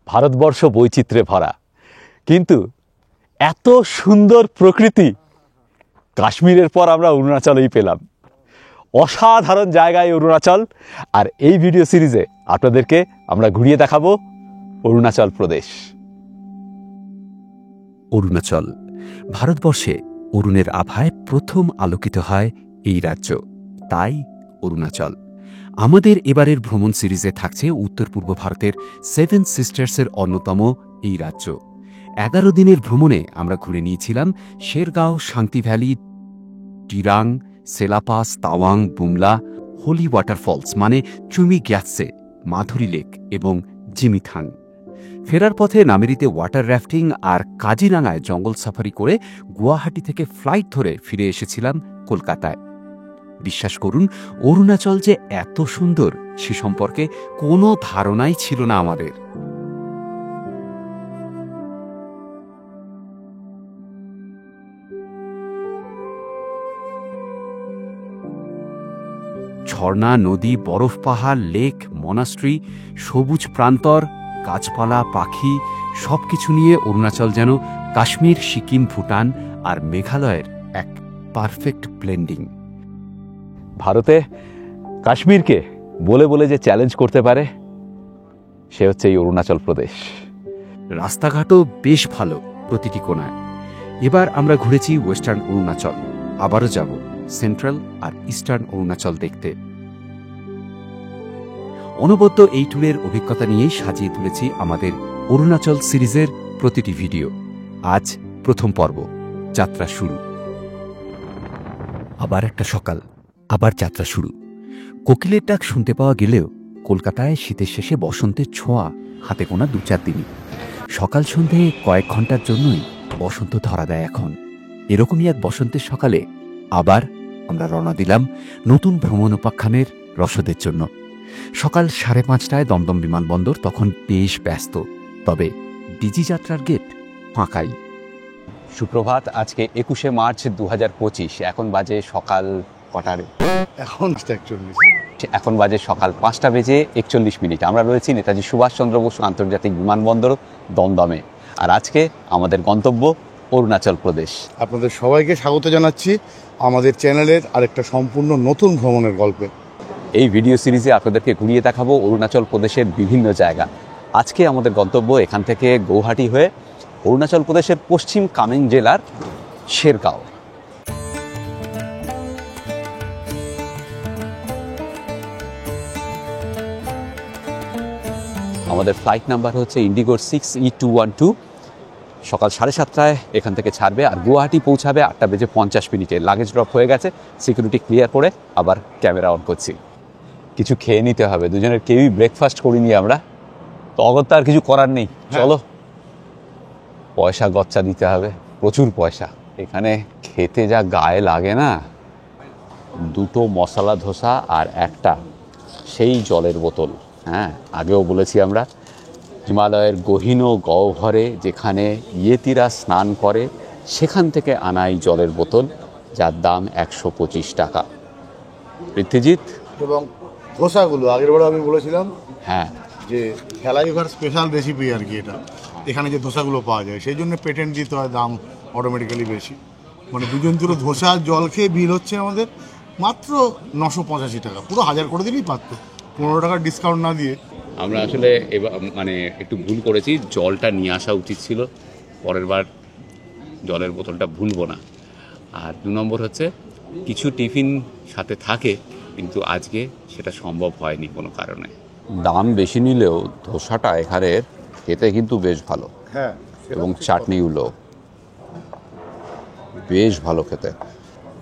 ভারতবর্ষ বৈচিত্র্যে ভরা, কিন্তু এত সুন্দর প্রকৃতি কাশ্মীরের পর আমরা অরুণাচলেই পেলাম। অসাধারণ জায়গায় অরুণাচল, আর এই ভিডিও সিরিজে আপনাদেরকে আমরা ঘুরিয়ে দেখাবো অরুণাচল প্রদেশ। অরুণাচল ভারতবর্ষে অরুণের আভায় প্রথম আলোকিত হয় এই রাজ্য, তাই অরুণাচল। আমাদের এবারের ভ্রমণ সিরিজে থাকছে উত্তর পূর্ব ভারতের 7 সিস্টার্সের অন্যতম এই রাজ্য। 11 দিনের ভ্রমণে আমরা ঘুরে নিয়েছিলাম শেরগাঁও, শান্তি ভ্যালি, টিরাং, সেলাপাস, তাওয়াং, বুমলা, হোলি ওয়াটারফলস মানে চুমি গ্যাতসে, মাধুরী লেক এবং জিমিথাং। ফেরার পথে নামেরিতে ওয়াটার র্যাফটিং আর কাজিরাঙায় জঙ্গল সাফারি করে গুয়াহাটি থেকে ফ্লাইট ধরে ফিরে এসেছিলাম কলকাতায়। বিশ্বাস করুন, অরুণাচল যে এত সুন্দর সে সম্পর্কে কোনো ধারণাই ছিল না আমাদের। ঝর্ণা, নদী, বরফ পাহাড়, লেক, মনাস্ট্রি, সবুজ প্রান্তর, গাছপালা, পাখি সবকিছু নিয়ে অরুণাচল যেন কাশ্মীর, সিকিম, ভুটান আর মেঘালয়ের এক পারফেক্ট ব্লেন্ডিং। ভারতে কাশ্মীরকে বলে বলে যে চ্যালেঞ্জ করতে পারে, সে হচ্ছে এই অরুণাচল প্রদেশ। রাস্তাঘাটও বেশ ভালো প্রতিটি কোণায়। এবার আমরা ঘুরেছি ওয়েস্টার্ন অরুণাচল, আবারও যাব সেন্ট্রাল আর ইস্টার্ন অরুণাচল দেখতে। অনবদ্য এই ট্যুরের অভিজ্ঞতা নিয়েই সাজিয়ে তুলেছি আমাদের অরুণাচল সিরিজের প্রতিটি ভিডিও। আজ প্রথম পর্ব, যাত্রা শুরু। আবার একটা সকাল, আবার যাত্রা শুরু। কোকিলের ডাক শুনতে পাওয়া গেলেও কলকাতায় শীতের শেষে বসন্তের ছোঁয়া হাতে গোনা 2-4 দিনই। সকাল সন্ধে কয়েক ঘন্টার জন্যই বসন্ত ধরা দেয় এখন। এরকমই এক বসন্তের সকালে আবার আমরা রওনা দিলাম নতুন ভ্রমণ উপাখ্যানের রসদের জন্য। সকাল 5:30টায় দমদম বিমানবন্দর তখন বেশ ব্যস্ত, তবে ডিজি যাত্রার গেট ফাঁকাই। সুপ্রভাত, আজকে 21শে মার্চ 2025। এখন বাজে সকাল কটার? এখন বাজে সকাল 5:41। আমরা রয়েছি নেতাজি সুভাষচন্দ্র বসু আন্তর্জাতিক বিমানবন্দর দমদমে, আর আজকে আমাদের গন্তব্য অরুণাচল প্রদেশ। আপনাদের সবাইকে স্বাগত জানাচ্ছি আমাদের চ্যানেলের আরেকটা সম্পূর্ণ নতুন ভ্রমণের গল্পে। এই ভিডিও সিরিজে আপনাদেরকে ঘুরিয়ে দেখাবো অরুণাচল প্রদেশের বিভিন্ন জায়গা। আজকে আমাদের গন্তব্য এখান থেকে গৌহাটি হয়ে অরুণাচল প্রদেশের পশ্চিম কামেং জেলার শেরগাঁও। আমাদের ফ্লাইট নাম্বার হচ্ছে ইন্ডিগোর 6E212। সকাল 7:30টায় এখান থেকে ছাড়বে, আর গুয়াহাটি পৌঁছাবে 8:50। লাগেজ ড্রপ হয়ে গেছে, সিকিউরিটি ক্লিয়ার করে আবার ক্যামেরা অন করছি। কিছু খেয়ে নিতে হবে, দুজনের কেউই ব্রেকফাস্ট করিনি আমরা, তো অগত্যা আর কিছু করার নেই। চলো, পয়সা গচ্চা দিতে হবে, প্রচুর পয়সা। এখানে খেতে যা গায়ে লাগে না, 2টো মশলা ধোসা আর একটা সেই জলের বোতল। হ্যাঁ, আগেও বলেছি আমরা, হিমালয়ের গহীন গহ্বরে যেখানে ইয়েতিরা স্নান করে সেখান থেকে আনা এই জলের বোতল, যার দাম 125 টাকা। পৃথ্বীজিৎ, এবং ধোসাগুলো আগের বার আমি বলেছিলাম হ্যাঁ যে ফ্লাইওভার স্পেশাল রেসিপি আর কি এটা, এখানে যে ধোসাগুলো পাওয়া যায় সেই জন্য পেটেন্ট দিতে হয়, দাম অটোমেটিক্যালি বেশি। মানে দুজন দুটো ধোসা জল খেয়ে বিল হচ্ছে আমাদের মাত্র 985 টাকা। পুরো 1000 করে দিলেই পারতো, 15 টাকার ডিসকাউন্ট না দিয়ে। আমরা আসলে এবার মানে একটু ভুল করেছি, জলটা নিয়ে আসা উচিত ছিল, পরের বার জলের বোতলটা ভুলবো না। আর 2 নম্বর হচ্ছে, কিছু টিফিন সাথে থাকে, কিন্তু আজকে সেটা সম্ভব হয়নি কোনো কারণে। দাম বেশি নিলেও ধোসাটা এখানে খেতে কিন্তু বেশ ভালো। হ্যাঁ, এবং চাটনিগুলো বেশ ভালো খেতে,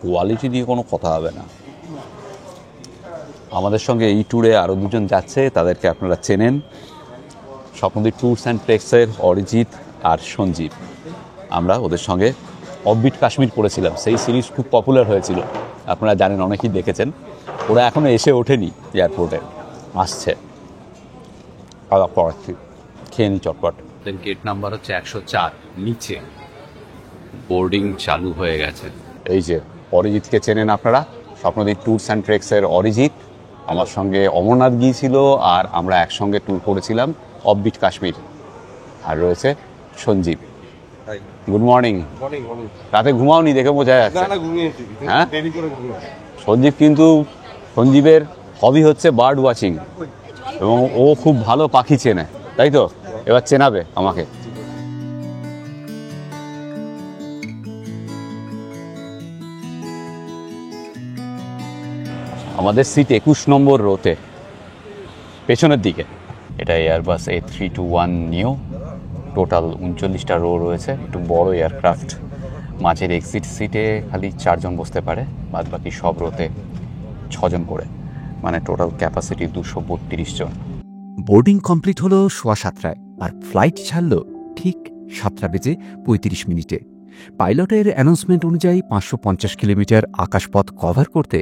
কোয়ালিটি দিয়ে কোনো কথা হবে না। আমাদের সঙ্গে এই ট্যুরে আরও 2জন যাচ্ছে, তাদেরকে আপনারা চেনেন, স্বপ্নদীপ ট্যুরস অ্যান্ড ট্রেক্সের অরিজিৎ আর সঞ্জীব। আমরা ওদের সঙ্গে অফবিট কাশ্মীর করেছিলাম, সেই সিরিজ খুব পপুলার হয়েছিল, আপনারা জানেন, অনেকেই দেখেছেন। ওরা এখনও এসে ওঠেনি এয়ারপোর্টে, আসছে। খাওয়া পড়াচ্ছি, খেয়ে নি চটপট। গেট নাম্বার হচ্ছে 104, নিচে বোর্ডিং চালু হয়ে গেছে। এই যে অরিজিৎকে চেনেন আপনারা, স্বপ্নদীপ ট্যুরস অ্যান্ড ট্রেক্সের অরিজিৎ আমার সঙ্গে অমরনাথ গিয়েছিল, আর আমরা একসঙ্গে ট্যুর করেছিলাম অফবিট কাশ্মীর। আর রয়েছে সঞ্জীব। Good morning. রাতে ঘুমাওনি দেখে বোঝা যাচ্ছে। হ্যাঁ, সঞ্জীব কিন্তু সঞ্জীবের হবি হচ্ছে বার্ড ওয়াচিং এবং ও খুব ভালো পাখি চেনে, তাই তো? এবার চেনাবে আমাকে। আমাদের সিট 21 নম্বর রোতে, পেছনের দিকে। এটা এয়ারবাস A321 নিউ। টোটাল 39টা রো রয়েছে, একটু বড় এয়ারক্রাফট। মাঝের এক্সিট সিটে খালি 4 জন বসতে পারে, বাদ বাকি সব রোতে 6 জন করে, মানে টোটাল ক্যাপাসিটি 232 জন। বোর্ডিং কমপ্লিট হলো 7:15 আর ফ্লাইট ছাড়ল ঠিক 7:35 পাইলটের অ্যানাউন্সমেন্ট অনুযায়ী 550 কিলোমিটার আকাশপথ কভার করতে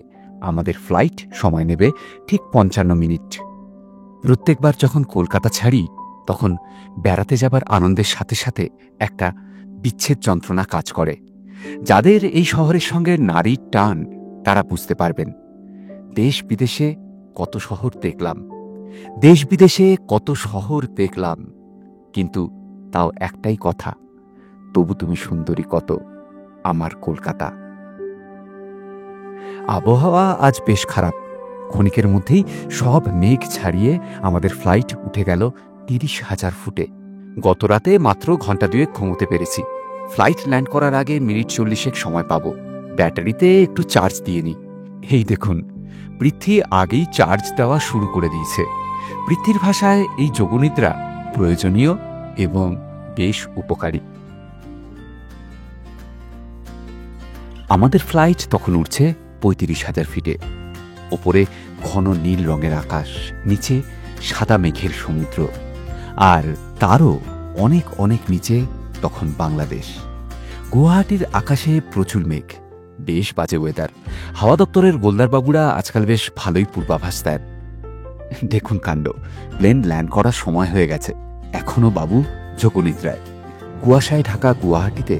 আমাদের ফ্লাইট সময় নেবে ঠিক 55 মিনিট। প্রত্যেকবার যখন কলকাতা ছাড়ি তখন বেড়াতে যাবার আনন্দের সাথে সাথে একটা বিচ্ছেদ যন্ত্রণা কাজ করে। যাদের এই শহরের সঙ্গে নারীর টান তারা বুঝতে পারবেন। দেশ বিদেশে কত শহর দেখলাম, কিন্তু তাও একটাই কথা, তবু তুমি সুন্দরী কত আমার কলকাতা। আবহাওয়া আজ বেশ খারাপ। ক্ষণিকের মধ্যেই সব মেঘ ছাড়িয়ে আমাদের ফ্লাইট উঠে গেল 30,000 ফুটে। গত রাতে মাত্র ঘন্টা 2 ঘুমোতে পেরেছি। ফ্লাইট ল্যান্ড করার আগে মিনিট 40 সময় পাবো। ব্যাটারিতে একটু চার্জ দিয়ে নি। এই দেখুন, পৃথ্বী আগেই চার্জ দেওয়া শুরু করে দিয়েছে। পৃথ্বীর ভাষায় এই যোগনিদ্রা প্রয়োজনীয় এবং বেশ উপকারী। আমাদের ফ্লাইট তখন উঠছে 35,000 ফিটে। ওপরে ঘন নীল রঙের আকাশ, নিচে সাদা মেঘের সমুদ্র, আর তারও অনেক অনেক নিচে তখন বাংলাদেশ। গুয়াহাটির আকাশে প্রচুর মেঘ, বেশ বাজে ওয়েদার। হাওয়া দপ্তরের গোলদারবাবুরা আজকাল বেশ ভালোই পূর্বাভাস দেন। দেখুন কাণ্ড, প্লেন ল্যান্ড করার সময় হয়ে গেছে, এখনো বাবু যোগনিদ্রায়। কুয়াশায় ঢাকা গুয়াহাটিতে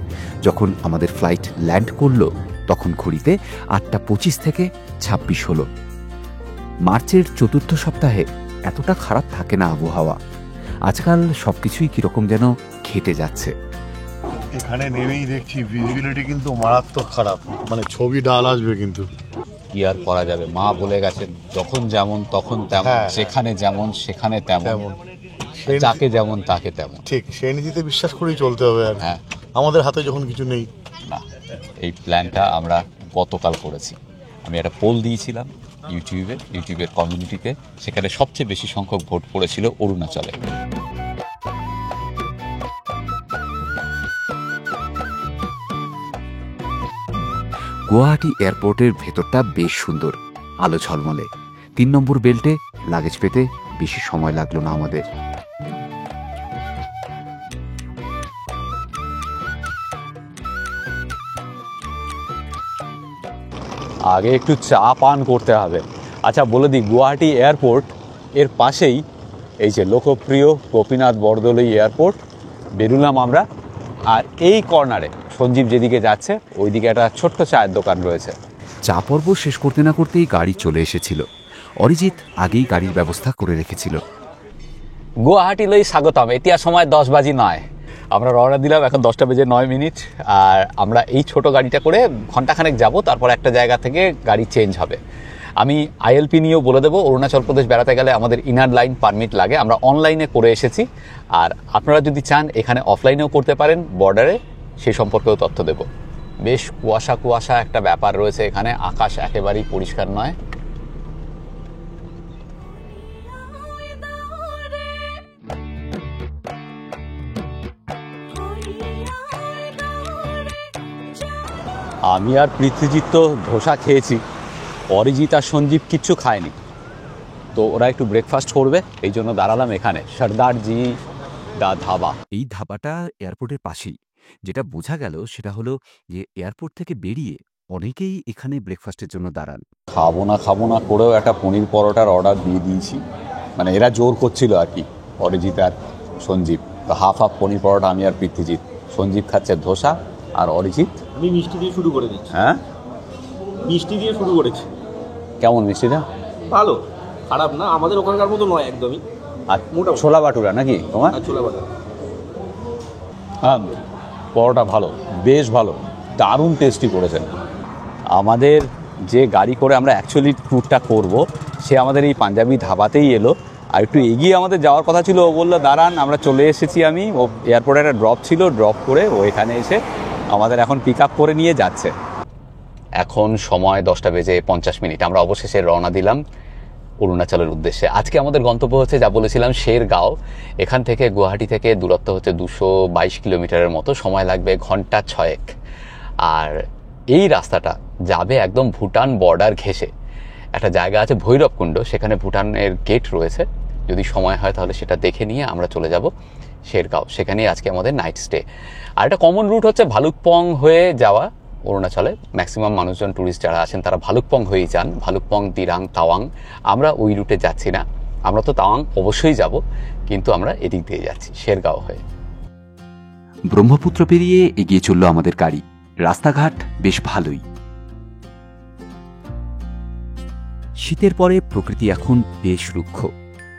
যখন আমাদের ফ্লাইট ল্যান্ড করল তখন ঘড়িতে 8:25 থেকে 26 হলো। মার্চের 4র্থ সপ্তাহে এতটা খারাপ থাকে না আবহাওয়া। আজকাল সবকিছুই কিরকম যেন ঘেটে যাচ্ছে। এখানে নেমেই দেখছি ভিজিবিলিটি কিন্তু মারাত্মক খারাপ, মানে ছবি ডাল আসবে কিন্তু। কি আর করা যাবে, মা বলে গেছেন যখন যেমন তখন তেমন, যেখানে যেমন সেখানে তেমন, যাকে যেমন তাকে তেমন। ঠিক সেই নীতিতে বিশ্বাস করেই চলতে হবে। আর হ্যাঁ, আমাদের হাতে যখন কিছু নেই না। এই প্ল্যানটা আমরা গতকাল করেছি। আমি একটা পোল দিয়েছিলাম ইউটিউবের কমিউনিটিতে, সেখানে সবচেয়ে বেশি সংখ্যক ভোট পড়েছিল অরুণাচলে। গুয়াহাটি এয়ারপোর্টের ভেতরটা বেশ সুন্দর, আলো ঝলমলে। 3 নম্বর বেল্টে লাগেজ পেতে বেশি সময় লাগলো না আমাদের। আগে একটু চা পান করতে হবে। আচ্ছা বলে দিই, গুয়াহাটি এয়ারপোর্ট এর পাশেই এই যে লোকপ্রিয় গোপীনাথ বরদলৈ এয়ারপোর্ট, বেরুলাম আমরা। আর এই কর্নারে সঞ্জীব যেদিকে যাচ্ছে ওইদিকে একটা ছোট্ট চায়ের দোকান রয়েছে। চা পর্ব শেষ করতে না করতেই গাড়ি চলে এসেছিল। অরিজিৎ আগেই গাড়ির ব্যবস্থা করে রেখেছিল। গুয়াহাটি লই স্বাগতম। এতিয়া সময় 10 বাজি 9। আমরা রওনা দিলাম এখন 10:09। আর আমরা এই ছোট গাড়িটা করে ঘন্টাখানেক যাব, তারপর একটা জায়গা থেকে গাড়ি চেঞ্জ হবে। আমি আইএলপি নিয়েও বলে দেবো, অরুণাচল প্রদেশ বেড়াতে গেলে আমাদের ইনার লাইন পারমিট লাগে, আমরা অনলাইনে করে এসেছি। আর আপনারা যদি চান এখানে অফলাইনেও করতে পারেন বর্ডারে, সেই সম্পর্কেও তথ্য দেব। বেশ কুয়াশা একটা ব্যাপার রয়েছে এখানে, আকাশ একেবারেই পরিষ্কার নয়। আমি আর পৃথ্বীজিৎ তো ধোসা খেয়েছি, অরিজিৎ আর সঞ্জীব কিচ্ছু খায়নি। তো ওরা একটু ব্রেকফাস্ট করবে, এই জন্য দাঁড়ালাম এখানে, সর্দারজি দা ধাবা। এই ধাবাটা এয়ারপোর্টের পাশেই। যেটা বোঝা গেল সেটা হলো যে এয়ারপোর্ট থেকে বেরিয়ে অনেকেই এখানে ব্রেকফাস্টের জন্য দাঁড়ান। খাবো না করেও একটা পনির পরোটার অর্ডার দিয়ে দিয়েছি, মানে এরা জোর করছিল আর কি, অরিজিৎ আর সঞ্জীব। তো হাফ পনির পরোটা আমি আর পৃথ্বীজিৎ, সঞ্জীব খাচ্ছে ধোসা আর অরিজিৎ আমি মিষ্টি দিয়ে শুরু করে দিচ্ছি। হ্যাঁ, মিষ্টি দিয়ে শুরু করেছি। কেমন মিষ্টিটা? ভালো, খারাপ না, আমাদের ওখানকার মতো নয় একদমই। আর ছোলা বাটুরা নাকি তোমার? আর ছোলা বাটা হ্যাঁ, পরোটা ভালো, বেশ ভালো, দারুণ টেস্টি করেছেন। আমাদের যে গাড়ি করে আমরা অ্যাকচুয়ালি ট্যুরটা করব, সে আমাদের এই পাঞ্জাবি ধাবাতেই এলো। আর একটু এগিয়ে আমাদের যাওয়ার কথা ছিল, ও বললো দাঁড়ান আমরা চলে এসেছি। ও এয়ারপোর্টে একটা ড্রপ ছিল, ড্রপ করে ও এখানে এসে আমাদের এখন পিক আপ করে নিয়ে যাচ্ছে। এখন সময় 10:50। আমরা অবশেষে রওনা দিলাম অরুণাচলের উদ্দেশ্যে। আজকে আমাদের গন্তব্য হচ্ছে, যা বলেছিলাম, শেরগাঁও। এখান থেকে গুয়াহাটি থেকে দূরত্ব হচ্ছে 222 কিলোমিটারের মতো, সময় লাগবে ঘন্টা 6। আর এই রাস্তাটা যাবে একদম ভুটান বর্ডার ঘেঁষে। একটা জায়গা আছে ভৈরবকুণ্ড, সেখানে ভুটানের গেট রয়েছে। যদি সময় হয় তাহলে সেটা দেখে নিয়ে আমরা চলে যাব শেরগাঁও। সেখানেই আজকে আমাদের নাইট স্টে। আর একটা কমন রুট হচ্ছে ভালুকপং হয়ে যাওয়া অরুণাচলে। ম্যাক্সিমাম মানুষজন, ট্যুরিস্ট যারা আছেন, তারা ভালুকপং হয়েই যান, ভালুকপং, দিরাং, তাওয়াং। আমরা ওই রুটে যাচ্ছি না, আমরা তো তাওয়াং অবশ্যই যাব, কিন্তু আমরা এদিক দিয়ে যাচ্ছি শেরগাঁও হয়ে। ব্রহ্মপুত্র পেরিয়ে এগিয়ে চলল আমাদের গাড়ি। রাস্তাঘাট বেশ ভালোই। শীতের পরে প্রকৃতি এখন বেশ রুক্ষ।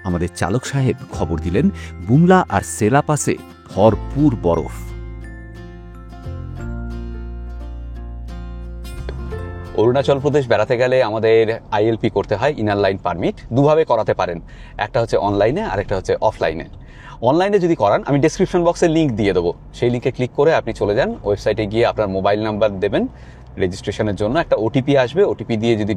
আমাদের চালক সাহেব খবর দিলেন বুমলা আর সেলা পাসে ভরপুর বরফ। অরুণাচল প্রদেশ বেড়াতে গেলে আমাদের আইএলপি করতে হয়, ইনার লাইন পারমিট। দুভাবে করাতে পারেন, একটা হচ্ছে অনলাইনে আর একটা হচ্ছে অফলাইনে। অনলাইনে যদি করান, আমি ডেসক্রিপশন বক্সে লিঙ্ক দিয়ে দেবো, সেই লিঙ্কে ক্লিক করে আপনি চলে যান। ওয়েবসাইটে গিয়ে আপনার মোবাইল নাম্বার দেবেন রেজিস্ট্রেশনের জন্য, একটা ওটিপি আসবে। ওটিপি দিয়ে যদি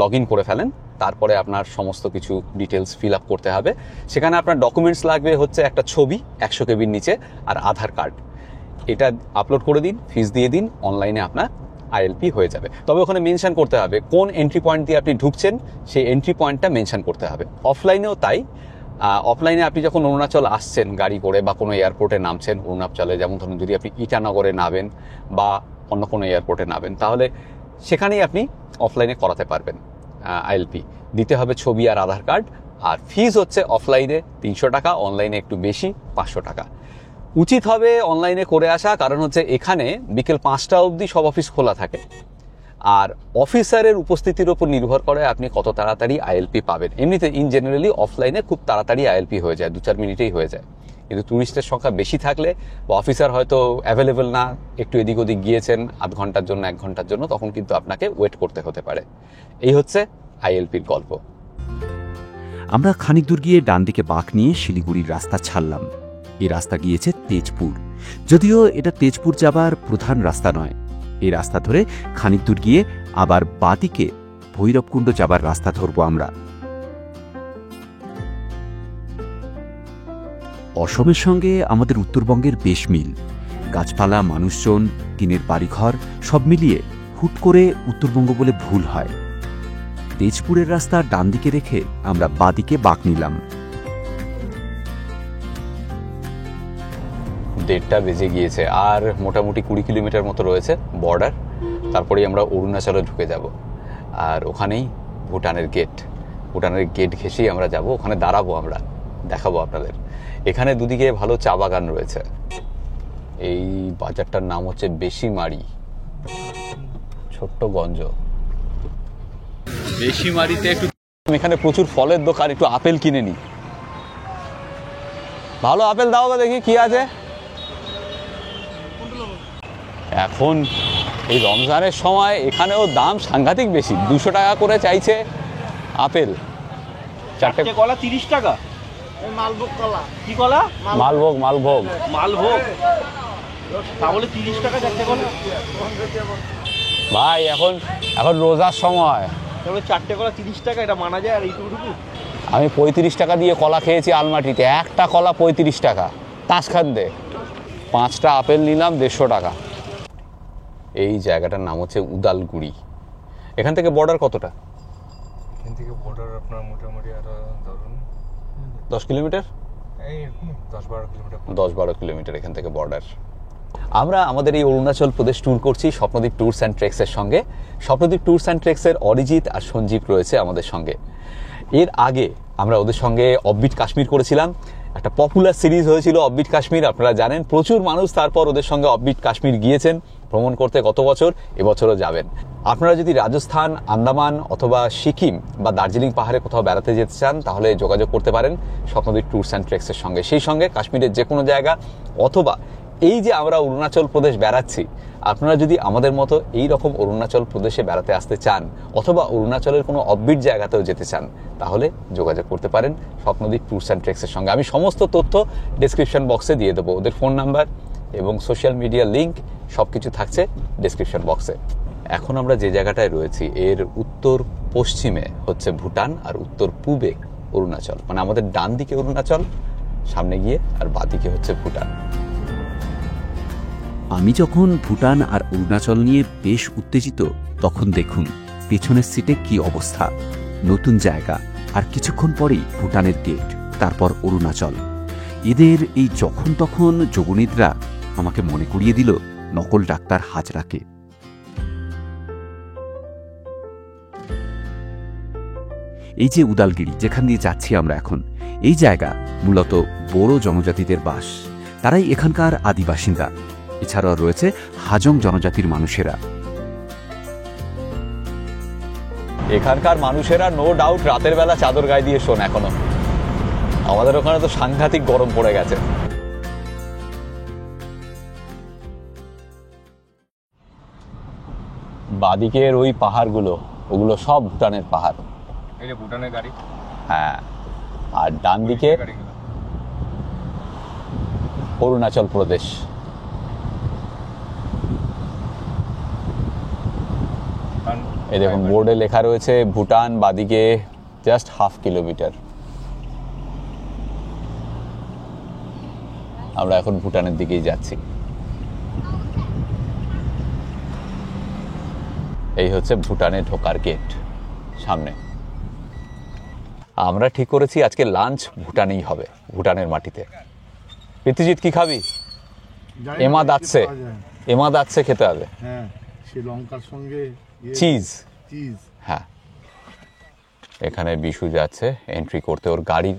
লগ ইন করে ফেলেন, তারপরে আপনার সমস্ত কিছু ডিটেলস ফিল আপ করতে হবে। সেখানে আপনার ডকুমেন্টস লাগবে হচ্ছে একটা ছবি 100 কেবির নিচে আর আধার কার্ড। এটা আপলোড করে দিন, ফিস দিয়ে দিন, অনলাইনে আপনার আইএলপি হয়ে যাবে। তবে ওখানে মেনশন করতে হবে কোন এন্ট্রি পয়েন্ট দিয়ে আপনি ঢুকছেন, সেই এন্ট্রি পয়েন্টটা মেনশন করতে হবে। অফলাইনেও তাই। অফলাইনে আপনি যখন অরুণাচল আসছেন গাড়ি করে বা কোনো এয়ারপোর্টে নামছেন অরুণাচলে, যেমন ধরুন যদি আপনি ইটানগরে নামেন বা অন্য কোনো এয়ারপোর্টে নামেন, তাহলে সেখানেই আপনি অফলাইনে করাতে পারবেন। আইএলপি দিতে হবে ছবি আর আধার কার্ড। আর ফিজ হচ্ছে অফলাইনে 300 টাকা, অনলাইনে একটু বেশি, 500 টাকা। উচিত হবে অনলাইনে করে আসা, কারণ হচ্ছে এখানে বিকেল 5টা অবধি সব অফিস খোলা থাকে। আর অফিসারের উপস্থিতির উপর নির্ভর করে আপনি কত তাড়াতাড়ি আইএলপি পাবেন। এমনিতে জেনারেলি অফলাইনে খুব তাড়াতাড়ি আইএলপি হয়ে যায়, 2-4 মিনিটেই হয়ে যায়। কিন্তু ট্যুরিস্টের সংখ্যা বেশি থাকলে বা অফিসার হয়তো অ্যাভেলেবেল না, একটু এদিক ওদিক গিয়েছেন আধ ঘন্টার জন্য 1 ঘন্টার জন্য, তখন কিন্তু আপনাকে ওয়েট করতে হতে পারে। এই হচ্ছে আইএলপির গল্প। আমরা খানিক দূর গিয়ে ডান দিকে বাঁক নিয়ে শিলিগুড়ির রাস্তা ছাড়লাম। এই রাস্তা গিয়েছে তেজপুর। যদিও এটা তেজপুর যাবার প্রধান রাস্তা নয়। এই রাস্তা ধরে খানিক দূর গিয়ে আবার বাঁদিকে ভৈরবকুণ্ড যাবার রাস্তা ধরব আমরা। অসমের সঙ্গে আমাদের উত্তরবঙ্গের বেশ মিল। গাছপালা, মানুষজন, টিনের বাড়িঘর সব মিলিয়ে হুট করে উত্তরবঙ্গ বলে ভুল হয়। তেজপুরের রাস্তা ডান দিকে রেখে আমরা বাঁদিকে বাঁক নিলাম। 1:30 বেজে গিয়েছে, আর মোটামুটি 20 কিলোমিটার মতো রয়েছে বর্ডার। তারপরেই আমরা অরুণাচলে ঢুকে যাব। আর ওখানেই ভুটানের গেট ঘেঁষেই আমরা যাব। ওখানে দাঁড়াবো, আমরা দেখাবো আপনাদের। এখানে দুদিকে ভালো চা বাগান রয়েছে। এই বাজারটার নাম হচ্ছে বেশিমারি, ছোট্ট গঞ্জ। বেশিমারিতে একটু, এখানে প্রচুর ফলের দোকান, একটু আপেল কিনে নি। ভালো আপেল দাও, দেখি কি আছে। এখন এই রমজানের সময় এখানেও দাম সাংঘাতিক বেশি, 200 টাকা করে চাইছে আপেল। 4টে কলা 30 টাকা। মালভোগ কলা। কি কলা? মালভোগ তাহলে 30 টাকা 4টে কলা। ভাই এখন রোজার সময়, তাহলে 4টে কলা 30 টাকা, এটা মানা যায়? আর এইটুকু আমি 35 টাকা দিয়ে কলা খেয়েছি আলমাটিতে। একটা কলা 35 টাকা, তাসখান্দে। 5টা আপেল নিলাম 150 টাকা। এই জায়গাটার নাম হচ্ছে উদালগুড়ি। এখান থেকে বর্ডার কতটা? এখান থেকে বর্ডার আপনার মোটামুটি আরো ধরুন 10 কিলোমিটার, এই 10-12 কিলোমিটার। 10-12 কিলোমিটার এখান থেকে বর্ডার। আমরা আমাদের এই অরুণাচল প্রদেশ ট্যুর করছি স্বপ্নদ্বীপ ট্যুরস অ্যান্ড ট্রেক্সের সঙ্গে। স্বপ্নদ্বীপ ট্যুরস অ্যান্ড ট্রেক্সের অরিজিৎ আর সঞ্জীব রয়েছে আমাদের সঙ্গে। এর আগে আমরা ওদের সঙ্গে অফবিট কাশ্মীর করেছিলাম। একটা পপুলার সিরিজ হয়েছিল অফবিট কাশ্মীর, আপনারা জানেন। প্রচুর মানুষ তারপর ওদের সঙ্গে অফবিট কাশ্মীর গিয়েছেন ভ্রমণ করতে গত বছর, এবছরও যাবেন। আপনারা যদি রাজস্থান, আন্দামান অথবা সিকিম বা দার্জিলিং পাহাড়ে কোথাও বেড়াতে যেতে চান, তাহলে যোগাযোগ করতে পারেন স্বপ্নদ্বীপ ট্যুরস অ্যান্ড ট্রেক্সের সঙ্গে। সেই সঙ্গে কাশ্মীরের যে কোনো জায়গা অথবা এই যে আমরা অরুণাচল প্রদেশ বেড়াচ্ছি, আপনারা যদি আমাদের মতো এই রকম অরুণাচল প্রদেশে বেড়াতে আসতে চান অথবা অরুণাচলের কোনো অফবিট জায়গাতেও যেতে চান, তাহলে যোগাযোগ করতে পারেন স্বপ্নদ্বীপ ট্যুরস অ্যান্ড ট্রেক্সের সঙ্গে। আমি সমস্ত তথ্য ডেসক্রিপশন বক্সে দিয়ে দেবো, ওদের ফোন নাম্বার এবং সোশ্যাল মিডিয়া লিঙ্ক সব কিছু থাকছে ডেসক্রিপশন বক্সে। এখন আমরা যে জায়গাটায় রয়েছি এর উত্তর পশ্চিমে হচ্ছে ভুটান আর উত্তর পূবে অরুণাচল, মানে আমাদের ডান দিকে অরুণাচল সামনে গিয়ে আর বাঁ দিকে হচ্ছে ভুটান। আমি যখন ভুটান আর অরুণাচল নিয়ে বেশ উত্তেজিত, তখন দেখুন পেছনের সিটে কি অবস্থা। নতুন জায়গা, আর কিছুক্ষণ পরেই ভুটানের গেট, তারপর অরুণাচল। এদের এই যখন তখন যোগনিদ্রা আমাকে মনে করিয়ে দিল নকল ডাক্তার হাজরাকে। এই যে উদালগিরি, যেখান দিয়ে যাচ্ছি আমরা এখন, এই জায়গা মূলত বড় জনজাতিদের বাস। তারাই এখানকার আদি বাসিন্দা। এছাড়াও রয়েছে হাজং জনজাতির মানুষেরা। এখানকার মানুষেরা নো ডাউট রাতের বেলা চাদর গায়ে দিয়ে শোন এখনো। আমাদের ওখানে তো সাংঘাতিক গরম পড়ে গেছে। বাদিকের ওই পাহাড়গুলো, ওগুলো সব ভুটানের পাহাড়। এই যে ভুটানের গাড়ি, হ্যাঁ, আর ডান দিকে গাড়িগুলো অরুণাচল প্রদেশ। এই দেখুন বোর্ডে লেখা রয়েছে ভুটান, বাদিকে জাস্ট 1/2 কিলোমিটার। আমরা এখন ভুটানের দিকেই যাচ্ছি। এই হচ্ছে ভুটানে ঢোকার গেট সামনে। আমরা ঠিক করেছি আজকে লাঞ্চ ভুটানেই হবে, ভুটানের মাটিতে। প্রীতিজিৎ কি খাবি? এমা দাচ্ছে, এমা দাচ্ছে খেতে হবে। হ্যাঁ, সেই লঙ্কার সঙ্গে চিজ। চিজ। হ্যাঁ, এখানে বিশু যাচ্ছে এন্ট্রি করতে, ওর গাড়ির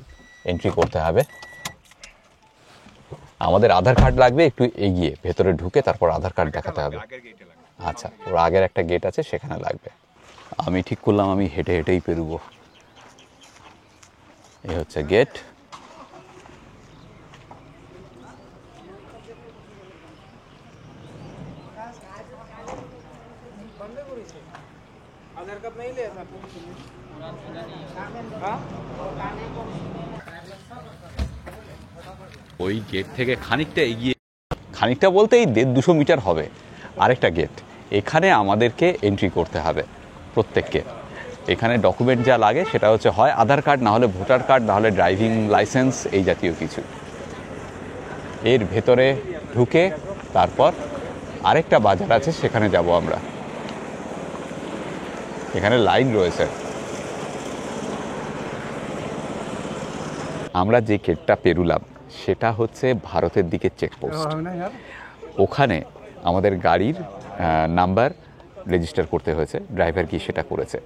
এন্ট্রি করতে হবে। আমাদের আধার কার্ড লাগবে, একটু এগিয়ে ভেতরে ঢুকে তারপর আধার কার্ড দেখাতে হবে। আচ্ছা, ওর আগের একটা গেট আছে, সেখানে লাগবে। আমি ঠিক করলাম আমি হেঁটে হেঁটেই পেরুবো। এই হচ্ছে গেট। ওই গেট থেকে খানিকটা এগিয়ে, খানিকটা বলতে এই 150-200 মিটার হবে আরেকটা গেট। এখানে আমাদেরকে এন্ট্রি করতে হবে প্রত্যেককে। এখানে ডকুমেন্ট যা লাগে সেটা হচ্ছে হয় আধার কার্ড, না হলে ভোটার কার্ড, না হলে ড্রাইভিং লাইসেন্স, এই জাতীয় কিছু। এর ভেতরে ঢুকে তারপর আরেকটা বাজার আছে, সেখানে যাব আমরা। এখানে লাইন রয়েছে। আমরা যে গেটটা পেরুলাম সেটা হচ্ছে ভারতের দিকে চেকপোস্ট। ওখানে আমাদের গাড়ির নাম্বার রেজিস্টার করতে হয়েছে, ড্রাইভার গিয়ে সেটা করেছে।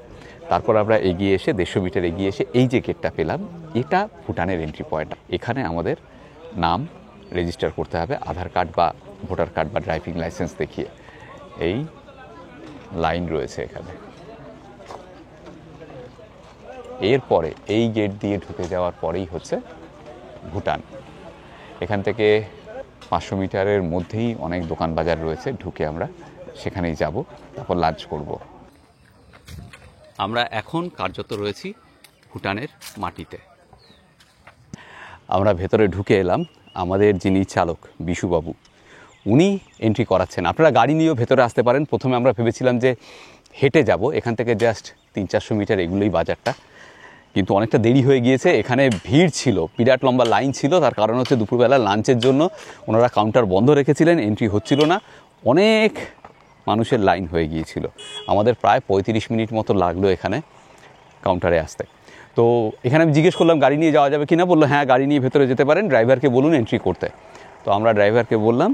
তারপর আমরা এগিয়ে এসে 150 মিটার এগিয়ে এসে এই যে গেটটা পেলাম, এটা ভুটানের এন্ট্রি পয়েন্ট। এখানে আমাদের নাম রেজিস্টার করতে হবে আধার কার্ড বা ভোটার কার্ড বা ড্রাইভিং লাইসেন্স দেখিয়ে। এই লাইন রয়েছে এখানে। এরপরে এই গেট দিয়ে ঢুকে যাওয়ার পরেই হচ্ছে ভুটান। এখান থেকে 500 মিটারের মধ্যেই অনেক দোকান বাজার রয়েছে, ঢুকে আমরা সেখানেই যাব, তারপর লাঞ্চ করব। আমরা এখন কার্যত রয়েছি ভুটানের মাটিতে। আমরা ভেতরে ঢুকে এলাম। আমাদের যিনি চালক বিশুবাবু, উনি এন্ট্রি করাচ্ছেন। আপনারা গাড়ি নিয়েও ভেতরে আসতে পারেন। প্রথমে আমরা ভেবেছিলাম যে হেঁটে যাব, এখান থেকে জাস্ট 300-400 মিটার এগুলোই বাজারটা, কিন্তু অনেকটা দেরি হয়ে গিয়েছে। এখানে ভিড় ছিল, বিরাট লম্বা লাইন ছিল। তার কারণ হচ্ছে দুপুরবেলা লাঞ্চের জন্য ওনারা কাউন্টার বন্ধ রেখেছিলেন, এন্ট্রি হচ্ছিল না, অনেক মানুষের লাইন হয়ে গিয়েছিল। আমাদের প্রায় 35 মিনিট মতো লাগলো এখানে কাউন্টারে আসতে। তো এখানে আমি জিজ্ঞেস করলাম গাড়ি নিয়ে যাওয়া যাবে কিনা, বললো হ্যাঁ গাড়ি নিয়ে ভেতরে যেতে পারেন, ড্রাইভারকে বলুন এন্ট্রি করতে। তো আমরা ড্রাইভারকে বললাম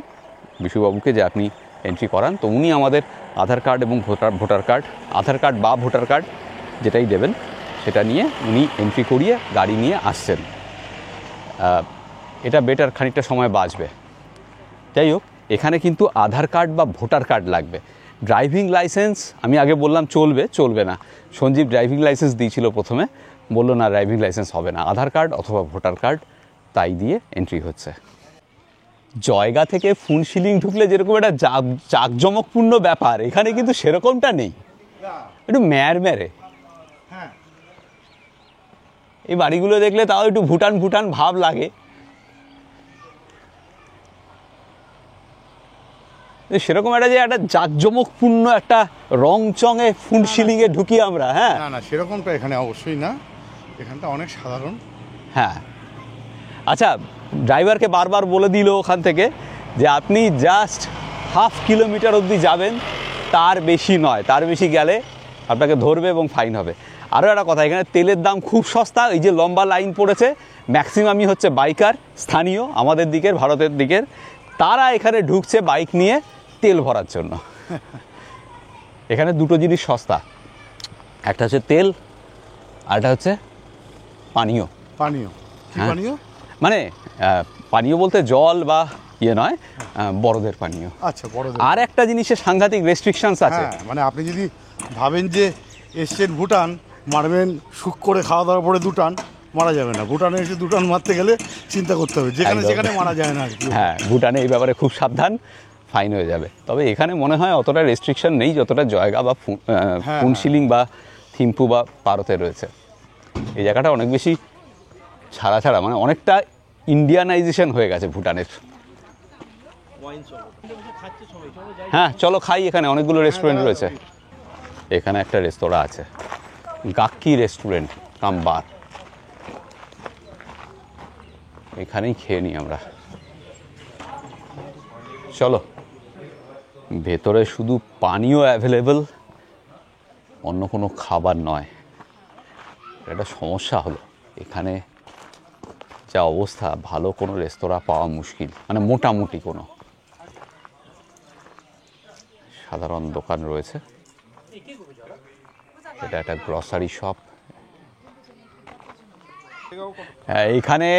বিশুবাবুকে যে আপনি এন্ট্রি করান। তো উনি আমাদের আধার কার্ড এবং ভোটার কার্ড, আধার কার্ড বা ভোটার কার্ড যেটাই দেবেন সেটা নিয়ে উনি এন্ট্রি করিয়ে গাড়ি নিয়ে আসছেন। এটা বেটার, খানিকটা সময় বাঁচবে। যাই হোক, এখানে কিন্তু আধার কার্ড বা ভোটার কার্ড লাগবে। ড্রাইভিং লাইসেন্স আমি আগে বললাম চলবে না। সঞ্জীব ড্রাইভিং লাইসেন্স দিয়েছিল প্রথমে, বললো না ড্রাইভিং লাইসেন্স হবে না, আধার কার্ড অথবা ভোটার কার্ড, তাই দিয়ে এন্ট্রি হচ্ছে। জয়গা থেকে ফুনশিলিং ঢুকলে যেরকম একটা জাঁকজমকপূর্ণ ব্যাপার, এখানে কিন্তু সেরকমটা নেই, একটু ম্যারে। হ্যাঁ, এই বাড়িগুলো দেখলে তাও একটু ভুটান ভুটান ভাব লাগে। সেরকম একটা যে একটা জাঁকজমকপূর্ণ একটা রং চঙে ফুনশিলিংয়ে ঢুকি আমরা। হ্যাঁ না না সেরকমটা এখানে অবশ্যই না, এখানটা অনেক সাধারণ। হ্যাঁ, আচ্ছা, ড্রাইভারকে বারবার বলে দিল ওখান থেকে যে আপনি জাস্ট 1/2 কিলোমিটার অবধি যাবেন, তার বেশি নয়, তার বেশি গেলে আপনাকে ধরবে এবং ফাইন হবে। আরও একটা কথা, এখানে তেলের দাম খুব সস্তা। এই যে লম্বা লাইন পড়েছে, ম্যাক্সিমামই হচ্ছে বাইকার, স্থানীয় আমাদের দিকের, ভারতের দিকের, তারা এখানে ঢুকছে বাইক নিয়ে তেল ভরার জন্য। এখানে দুটো জিনিস সস্তা, একটা হচ্ছে তেল আর একটা হচ্ছে পানীয়। পানীয় কি হ্যাঁ। পানীয়? মানে পানীয় বলতে জল বা ইয়ে নয়, বড়দের পানীয়। আচ্ছা, বড়। আর একটা জিনিসের সাংঘাতিক রেস্ট্রিকশনস আছে। হ্যাঁ, মানে আপনি যদি ভাবেন যে এসছেন ভুটান, মারবেন সুখ করে খাওয়া দাওয়ার পরে 2 টান, মারা যাবে না। ভুটানে এসে 2 টান মারতে গেলে চিন্তা করতে হবে, যেখানে একদম। যেখানে মারা যায় না আর কি। হ্যাঁ, ভুটানে এই ব্যাপারে খুব সাবধান, ফাইন হয়ে যাবে। তবে এখানে মনে হয় অতটা রেস্ট্রিকশন নেই যতটা জয়গা বা ফুনশিলিং বা থিম্পু বা পারতে রয়েছে। এই জায়গাটা অনেক বেশি ছাড়া, মানে অনেকটা ইন্ডিয়ানাইজেশন হয়ে গেছে ভুটানের। হ্যাঁ চলো খাই, এখানে অনেকগুলো রেস্টুরেন্ট রয়েছে। এখানে একটা রেস্তোরাঁ আছে, গাক্কি রেস্টুরেন্ট কাম বার, এখানেই খেয়ে নিই আমরা। চলো, ভেতরে শুধু পানীয় অ্যাভেলেবল, অন্য কোনো খাবার নয়। একটা সমস্যা হলো, এখানে যা অবস্থা, ভালো কোনো রেস্তোরাঁ পাওয়া মুশকিল, মানে মোটামুটি কোনো। সাধারণ দোকান রয়েছে, এটা একটা গ্রসারি শপ। হ্যাঁ, এইখানে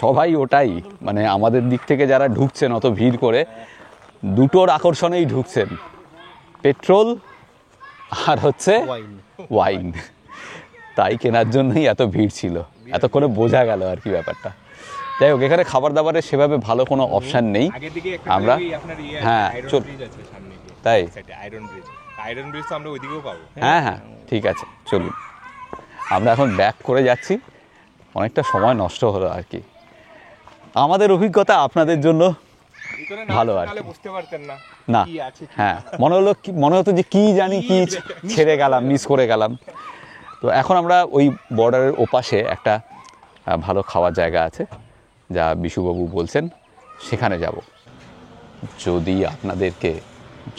সবাই ওটাই, মানে আমাদের দিক থেকে যারা ঢুকছেন অত ভিড় করে, দুটোর আকর্ষণেই ঢুকছেন, পেট্রোল আর হচ্ছে ওয়াইন। তাই কেনার জন্যই এত ভিড় ছিল, এতক্ষণে বোঝা গেল আর কি ব্যাপারটা। যাই হোক, এখানে খাবার দাবারের সেভাবে ভালো কোনো অপশান নেই। আমরা হ্যাঁ তাই আয়রন ব্রিজ তো আমরা ওইদিকেও পাবো। হ্যাঁ হ্যাঁ ঠিক আছে, চলুন। আমরা এখন ব্যাক করে যাচ্ছি, অনেকটা সময় নষ্ট হলো আর কি। আমাদের অভিজ্ঞতা আপনাদের জন্য ভালো আর কি। বুঝতে পারতেন না না, হ্যাঁ, মনে হতো যে কি জানি কি ছেড়ে গেলাম, মিস করে গেলাম। তো এখন আমরা ওই বর্ডারের ওপাশে একটা ভালো খাওয়ার জায়গা আছে, যা বিশুবাবু বলছেন, সেখানে যাব।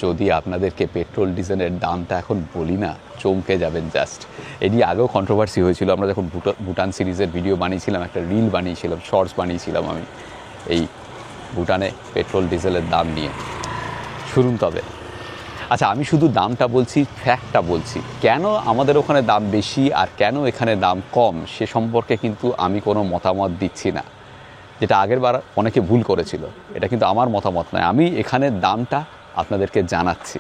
যদি আপনাদেরকে পেট্রোল ডিজেলের দামটা এখন বলি না, চমকে যাবেন জাস্ট। এটি আগেও কন্ট্রোভার্সি হয়েছিল, আমরা যখন ভুটান সিরিজের ভিডিও বানিয়েছিলাম, একটা রিল বানিয়েছিলাম, শর্টস বানিয়েছিলাম আমি এই ভুটানে পেট্রোল ডিজেলের দাম নিয়ে। শুনুন তবে, আচ্ছা আমি শুধু দামটা বলছি, ফ্যাক্টটা বলছি, কেন আমাদের ওখানে দাম বেশি আর কেন এখানে দাম কম, সে সম্পর্কে কিন্তু আমি কোনো মতামত দিচ্ছি না, যেটা আগের বার অনেকে ভুল করেছিল। এটা কিন্তু আমার মতামত নয়, আমি এখানের দামটা আপনাদেরকে জানাচ্ছি।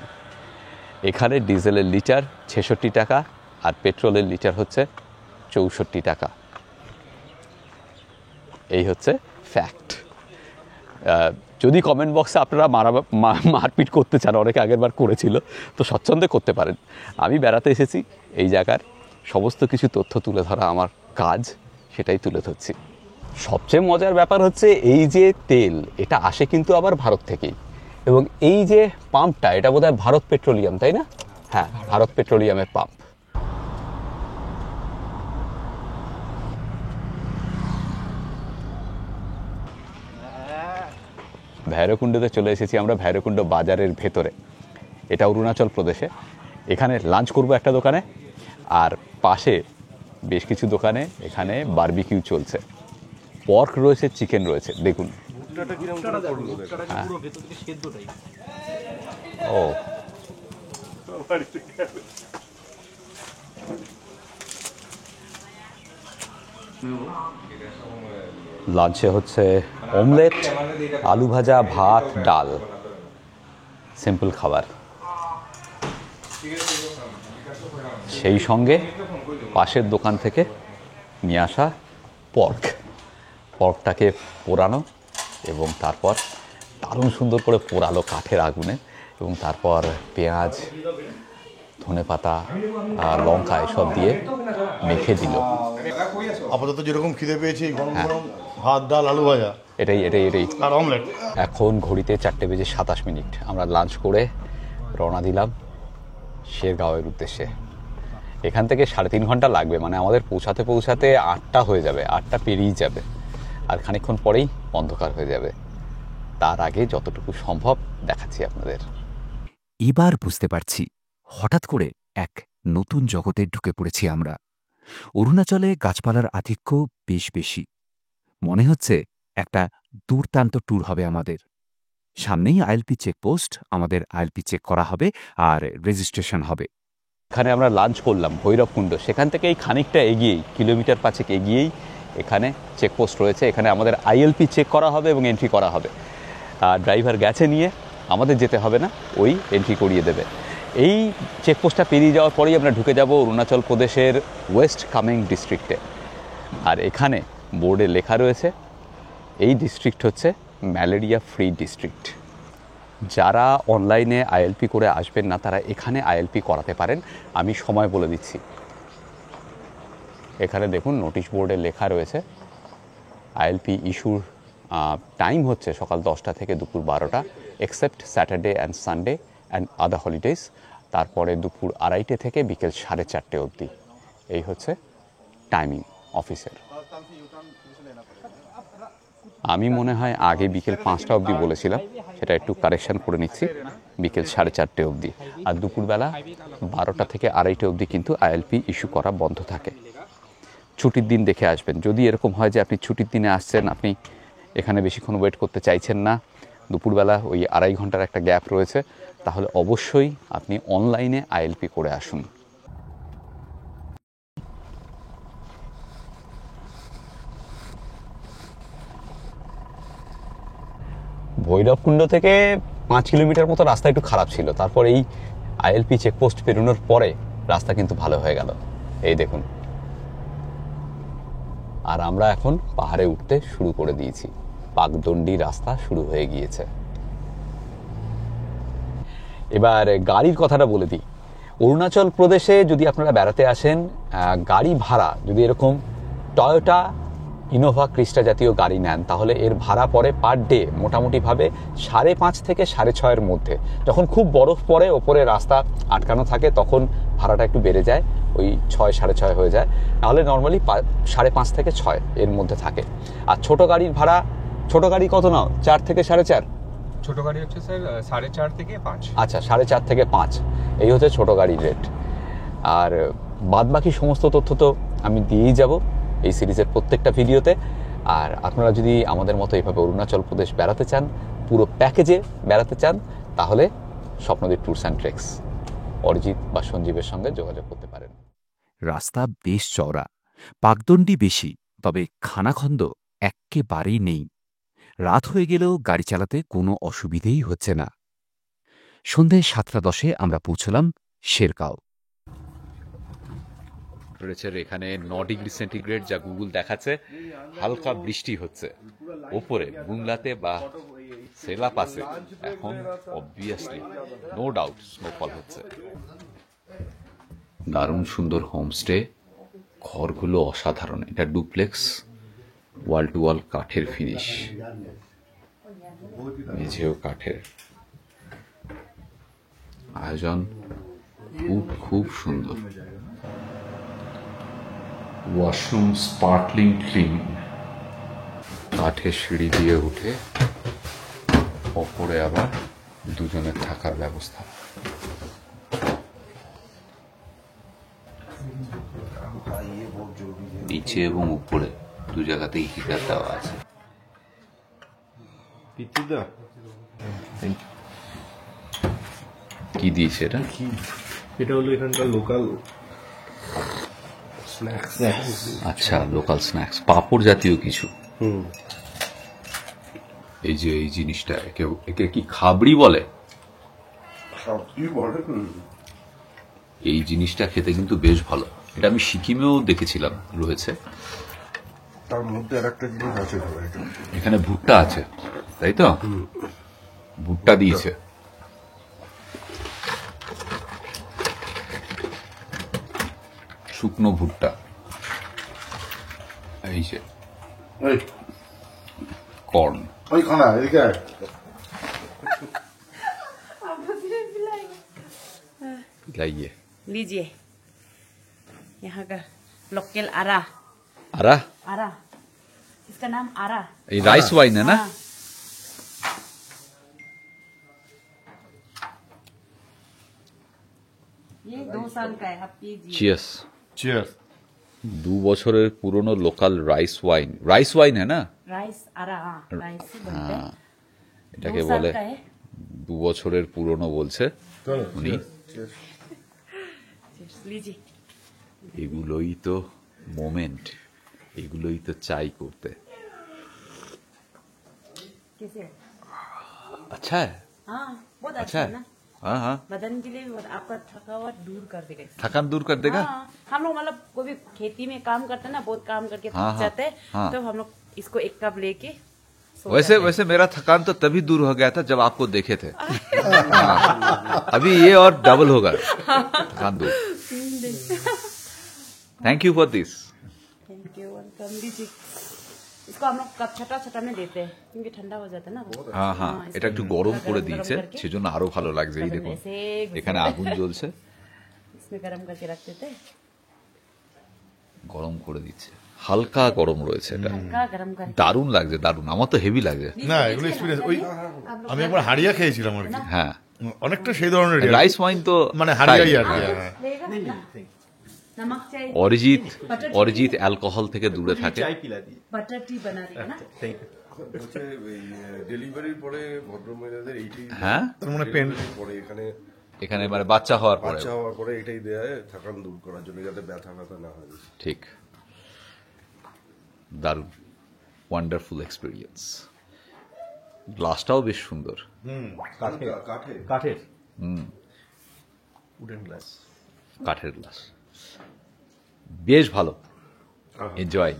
এখানে ডিজেলের লিটার 66 টাকা আর পেট্রোলের লিটার হচ্ছে 64 টাকা। এই হচ্ছে ফ্যাক্ট। যদি কমেন্ট বক্সে আপনারা মারপিট করতে চান, অনেকে আগের বার করেছিল, তো স্বচ্ছন্দে করতে পারেন। আমি বেড়াতে এসেছি, এই জায়গার সমস্ত কিছু তথ্য তুলে ধরা আমার কাজ, সেটাই তুলে ধরছি। সবচেয়ে মজার ব্যাপার হচ্ছে এই যে তেল, এটা আসে কিন্তু আবার ভারত থেকেই, এবং এই যে পাম্পটা, এটা বোধহয় ভারত পেট্রোলিয়াম, তাই না? হ্যাঁ, ভারত পেট্রোলিয়ামের পাম্প। ভৈরবকুণ্ডতে চলে এসেছি আমরা, ভৈরবকুণ্ড বাজারের ভেতরে। এটা অরুণাচল প্রদেশে। এখানে লাঞ্চ করব একটা দোকানে, আর পাশে বেশ কিছু দোকানে এখানে বারবিকিউ চলছে। পর্ক রয়েছে, চিকেন রয়েছে, দেখুন। ও লাঞ্চে হচ্ছে অমলেট, আলু ভাজা, ভাত, ডাল, সিম্পল খাবার। সেই সঙ্গে পাশের দোকান থেকে নিয়ে আসা পর্কটাকে পোড়ানো, এবং তারপর দারুণ সুন্দর করে পোড়ালো কাঠের আগুনে, এবং তারপর পেঁয়াজ, ধনেপাতা আর লঙ্কা এসব দিয়ে মেখে দিল। আপাতত যেরকম খিদে পেয়েছি, গরম গরম ভাত, ডাল, আলু ভাজা, এটাই আর অমলেট। এখন ঘড়িতে 4:27। আমরা লাঞ্চ করে রওনা দিলাম শেরগাঁওয়ের উদ্দেশ্যে। এখান থেকে 3.5 ঘন্টা লাগবে, মানে আমাদের পৌঁছাতে 8টা হয়ে যাবে, 8টা পেরিয়ে যাবে, আর খানিকক্ষণ পরেই অন্ধকার হয়ে যাবে। তার আগে যতটুকু সম্ভব দেখাচ্ছি আপনাদের। এবার বুঝতে পারছি হঠাৎ করে এক নতুন জগতে ঢুকে পড়েছি আমরা। অরুণাচলে গাছপালার আধিক্য বেশ বেশি। মনে হচ্ছে একটা দুর্দান্ত ট্যুর হবে আমাদের। সামনেই আইএলপি চেকপোস্ট, আমাদের আইএলপি চেক করা হবে আর রেজিস্ট্রেশন হবে। এখানে আমরা লাঞ্চ করলাম ভৈরবকুণ্ড, সেখান থেকে এই খানিকটা এগিয়েই, কিলোমিটার 5 এগিয়েই এখানে চেকপোস্ট রয়েছে। এখানে আমাদের আইএলপি চেক করা হবে এবং এন্ট্রি করা হবে। ড্রাইভার গেছে নিয়ে, আমাদের যেতে হবে না, ওই এন্ট্রি করিয়ে দেবে। এই চেকপোস্টটা পেরিয়ে যাওয়ার পরেই আমরা ঢুকে যাব অরুণাচল প্রদেশের ওয়েস্ট কামেং ডিস্ট্রিক্টে। আর এখানে বোর্ডে লেখা রয়েছে এই ডিস্ট্রিক্ট হচ্ছে ম্যালেরিয়া ফ্রি ডিস্ট্রিক্ট। যারা অনলাইনে আইএলপি করে আসবেন না, তারা এখানে আইএলপি করাতে পারেন। আমি সময় বলে দিচ্ছি। এখানে দেখুন নোটিশ বোর্ডে লেখা রয়েছে আইএলপি ইস্যুর টাইম হচ্ছে সকাল 10টা থেকে দুপুর 12টা, except Saturday and Sunday and other holidays. তারপরে দুপুর 2:30 থেকে বিকেল 4:30 অবধি। এই হচ্ছে টাইমিং অফিসের। আমি মনে হয় আগে বিকেল 5টা অবধি বলেছিলাম, সেটা একটু কারেকশান করে নিচ্ছি, বিকেল 4:30 অবধি। আর দুপুরবেলা 12টা থেকে 2:30 অবধি কিন্তু আইএলপি ইস্যু করা বন্ধ থাকে। ছুটির দিন দেখে আসবেন। যদি এরকম হয় যে আপনি ছুটির দিনে আসছেন, আপনি এখানে বেশিক্ষণ ওয়েট করতে চাইছেন না, দুপুরবেলা ওই 2.5 ঘন্টার একটা গ্যাপ রয়েছে, তাহলে অবশ্যই আপনি অনলাইনে আইএলপি করে আসুন। ভৈরবকুণ্ড থেকে 5 কিলোমিটার মতো রাস্তা একটু খারাপ ছিল, তারপর এই আইএলপি চেকপোস্ট পেরোনোর পরে রাস্তা কিন্তু ভালো হয়ে গেল। এই দেখুন, আর আমরা এখন পাহাড়ে উঠতে শুরু করে দিয়েছি। পাকদণ্ডী রাস্তা শুরু হয়ে গিয়েছে। এবার গাড়ির কথাটা বলে দিই। অরুণাচল প্রদেশে যদি আপনারা বেড়াতে আসেন, গাড়ি ভাড়া যদি এরকম টয়োটা ইনোভা ক্রিস্টা জাতীয় গাড়ি নেন, তাহলে এর ভাড়া পড়ে পার ডে মোটামুটিভাবে 5.5 থেকে 6.5-এর মধ্যে। যখন খুব বরফ পড়ে, ওপরে রাস্তা আটকানো থাকে, তখন ভাড়াটা একটু বেড়ে যায়, ওই 6-6.5 হয়ে যায়। নাহলে নর্মালি 5.5 থেকে 6 এর মধ্যে থাকে। আর ছোট গাড়ির ভাড়া, ছোট গাড়ি কত নাও? 4 থেকে 4.5? ছোট গাড়ি হচ্ছে স্যার 4.5 থেকে 5। আচ্ছা, 4.5 থেকে 5 এই হচ্ছে ছোট গাড়ির রেট। আর বাদ বাকি সমস্ত তথ্য তো আমি দিয়েই যাব এই সিরিজের প্রত্যেকটা ভিডিওতে। আর আপনারা যদি আমাদের মতো এইভাবে অরুণাচল প্রদেশ বেড়াতে চান, পুরো প্যাকেজে বেড়াতে চান, তাহলে Swapnadeep tours and Treks Arijit বা সঞ্জীবের সঙ্গে যোগাযোগ করতে পারেন। রাস্তা বেশ চওড়া, পাকদণ্ডী বেশি, তবে খানাখন্দ এক্কেবারেই নেই। রাত হয়ে গেলেও গাড়ি চালাতে কোনো অসুবিধেই হচ্ছে না। সন্ধে 7:10 আমরা পৌঁছলাম শেরগাঁও। টেম্পারেচার এখানে 9 ডিগ্রি সেন্টিগ্রেড, যা গুগল দেখাচ্ছে। হালকা বৃষ্টি হচ্ছে। ওপরে বুংলাতে বা সেলাপাসে এখন অবভিয়াসলি নো ডাউট স্নোফল হচ্ছে। দারুণ সুন্দর হোমস্টে, ঘরগুলো অসাধারণ। এটা ডুপ্লেক্স, ওয়াল টু ওয়াল কাঠের ফিনিশ, মেঝেও কাঠের। আয়োজন খুব সুন্দর। Washroom sparkling clean. কাঠের সিঁড়ি দিয়ে উঠে ওপরে আবার দুজনের থাকার ব্যবস্থা। নিচে এবং উপরে দু জায়গাতেই হিটার দেওয়া আছে। কি দিয়েছে এটা? এটা হলো এখানকার লোকাল আচ্ছা, লোকাল স্ন্যাক্স, পাঁপড় জাতীয় কিছু। এই যে এই জিনিসটা, একে কি খাবড়ি বলে? এই জিনিসটা খেতে কিন্তু বেশ ভালো। এটা আমি সিকিমেও দেখেছিলাম রয়েছে। তার মধ্যে আর একটা জিনিস আছে ধরো এটা এখানে ভুট্টা আছে, তাই তো? ভুট্টা দিয়েছে। শুকনো ভুট্টা, এই যে এই কর্ন। ওই খানা এদিকে আয়। लाइए लीजिए यहाँ का लोकल आरा आरा, आरा इसका नाम आरा ये राइस वाइन है ना? हाँ। ये 2 साल का है, आप पीजिए। চিয়ার্স। চিয়ার্স। 2 বছরের পুরনো local rice wine. Rice wine है ना? राइस आरा, हाँ राइस से बनता है। এটাকে 2 साल বলে का है। 2 বছরের পুরনো বলছে উনি। लीजिए এগুলোই তো মোমেন্ট, এগুলোই তো চাই করতে। कैसे है? अच्छा है, हाँ बहुत अच्छा अच्छा है है। ना, हाँ हाँ, बदन के लिए भी बहुत, आपका थकावट दूर कर देगा इससे। थकान दूर कर देगा। हाँ, हम लोग मतलब कोई भी खेती में काम करते हैं ना, बहुत काम करके हाँ, थक जाते हैं, हाँ। तो हम लोग इसको 1 कप लेके सो वैसे जाते हैं। वैसे मेरा थकान तो तभी दूर हो गया था जब आपको देखे थे। हाँ, अभी ये और डबल होगा थकान दूर। Thank you for this. Thank you, welcome. लीजिए, इसको हम लोग कप छटा छटा में देते हैं क्योंकि ठंडा हो जाता है ना वो। হ্যাঁ হ্যাঁ, इसको এটা একটু গরম করে गरम দিয়েছে, करके সেজন্য আরো ভালো লাগছে। এই দেখুন ऐसे এখানে আগুন জ্বলছে, इसमें गरम करके रख देते हैं, গরম করে দিচ্ছে, হালকা গরম রয়েছে। এটা हल्का गरम करके। দারুণ লাগছে, দারুণ। আমার তো হেভি লাগছে। না এগুলো এক্সপিরিয়েন্স ওই আমি একবার হাড়িয়া খেয়েছিলাম আর কি, হ্যাঁ, অনেকটা সেই ধরনের রাইস ওয়াইন তো মানে হাড়িয়াই তাই। আর কি। হ্যাঁ। लेगा ना? नमक चाहिए? অরিজিৎ অ্যালকোহল থেকে দূরে থাকে। बटर टी बना देगा ना? হচ্ছে ডেলিভারির পরে ভদ্রমহিলাদের এইটাই হ্যাঁ, তার মানে পেন পরে এখানে এখানে মানে বাচ্চা হওয়ার পরে। বাচ্চা হওয়ার পরে এটাই দেয়া হয় থাকান দূর করার জন্য, যাতে ব্যথা না হয়। ঠিক, দারুণ, ওয়ান্ডারফুল এক্সপিরিয়েন্স। গ্লাসটাও বেশ সুন্দর, কাঠে কাঠের উডেন গ্লাস। কাঠের গ্লাস, বেশ ভালো, এনজয়।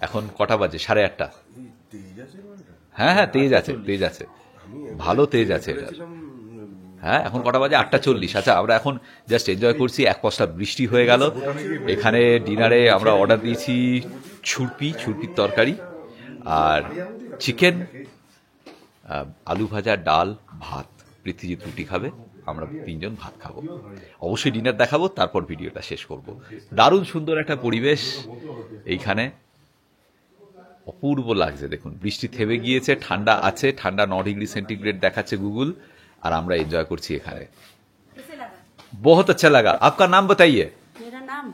এখন কটা বাজে? 8:30। তেজ আছে মানে হ্যাঁ হ্যাঁ, তেজ আছে, তেজ আছে, ভালো তেজ আছে এটা। হ্যাঁ, এখন কটা বাজে? 8:40। আচ্ছা, আমরা এখন জাস্ট এনজয় করছি। এক পশলা বৃষ্টি হয়ে গেল। এখানে ডিনারে আমরা অর্ডার দিয়েছি ছুরপির তরকারি আর চিকেন, আলু ভাজা, ডাল, ভাত। পৃথ্বীজিৎ রুটি খাবে, আমরা 3 জন ভাত খাবো। অবশ্যই ডিনার দেখাবো, তারপর ভিডিওটা শেষ করব। দারুণ সুন্দর একটা পরিবেশ এইখানে, অপূর্ব লাগছে। দেখুন বৃষ্টি থেমে গিয়েছে, ঠান্ডা আছে, ঠান্ডা 9 ডিগ্রি সেন্টিগ্রেড দেখাচ্ছে গুগল, আর আমরা এনজয় করছি এখানে। कैसे लगा? बहुत अच्छा लगा। आपका नाम बताइए। मेरा नाम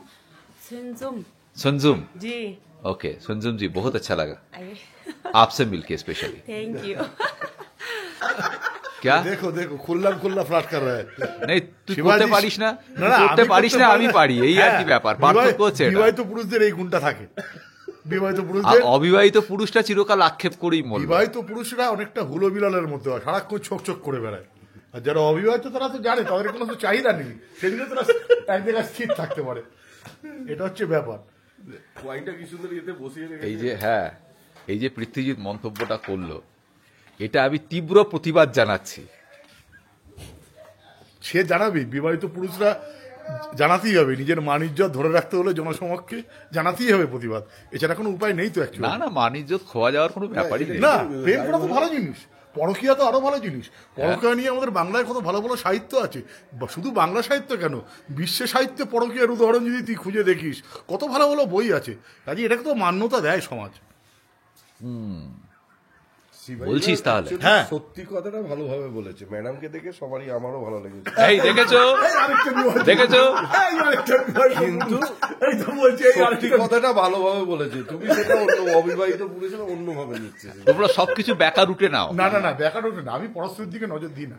सुनजुम सुनजुम। जी। ओके सुनजुम जी, बहुत अच्छा लगा आइए। आपसे मिलके स्पेशली। Thank you. क्या? দেখো দেখো খুললাম খুললা ফ্লাট কর রहा है। नहीं তুই শিবাজি- করতে পারিস না, না, না, করতে আমি পারিস করতে না, পারি আমি না। পারি, এই আর কি হ্যাঁ, ব্যাপার। পার্থক্য হচ্ছে এটা। বিবাহিত পুরুষদের এই গুণটা থাকে, বিবাহিত আর পুরুষদের অবিবাহিত পুরুষটা চিরকাল আক্ষেপ করেই মরবে। বিবাহিত পুরুষরা অনেকটা হুলো বিলালের মতো হয়, সারাক্ষণ ছোক ছোক করে বেড়ায়। আর যারা অবিবাহিত তারা তো জানে তাদের কোনো তো চাহিদা নেই, সেদিকে তারা এক জায়গায় স্থির থাকতে পারে। এটা হচ্ছে ব্যাপার। ওয়াইনটা কি সুন্দর এতে বসিয়ে রেখে এই যে হ্যাঁ, এই যে পৃথ্বীজিৎ মন্তব্যটা করলো, এটা আমি তীব্র প্রতিবাদ জানাচ্ছি। সে জানাবি, বিবাহিত পুরুষরা জানাতেই হবে, নিজের মান ইজ্জত ধরে রাখতে হলে জনসমক্ষে জানাতেই হবে প্রতিবাদ, এছাড়া কোনো উপায় নেই তো না অ্যাকচুয়ালি। না, মান ইজ্জত খোয়া যাওয়ার কোনো ব্যাপারই নেই। না, প্রেম করা তো ভালো জিনিস, পরকীয়া তো আরো ভালো জিনিস। পরকীয়া নিয়ে আমাদের বাংলায় কত ভালো ভালো সাহিত্য আছে, শুধু বাংলা সাহিত্য কেন, বিশ্বে সাহিত্যে পরকীয়ার উদাহরণ যদি তুই খুঁজে দেখিস, কত ভালো ভালো বই আছে। কাজে এটাকে তো মান্যতা দেয় সমাজ। বলছিস তাহলে? হ্যাঁ। সত্যি কথাটা ভালোভাবে বলেছে ম্যাডামকে দেখে সবারই আমারও ভালো লেগেছে। এই দেখেছো, দেখেছো, কিন্তু সত্যি কথাটা ভালোভাবে বলেছে, তুমি সেটা অন্য অবিবাহিত পুরুষেরা অন্যভাবে নিচ্ছে। তোমরা সবকিছু ব্যাকা রুটে নাও। না না না, ব্যাখ্যাটা ওঠে না, আমি পরস্পরের দিকে নজর দিই না।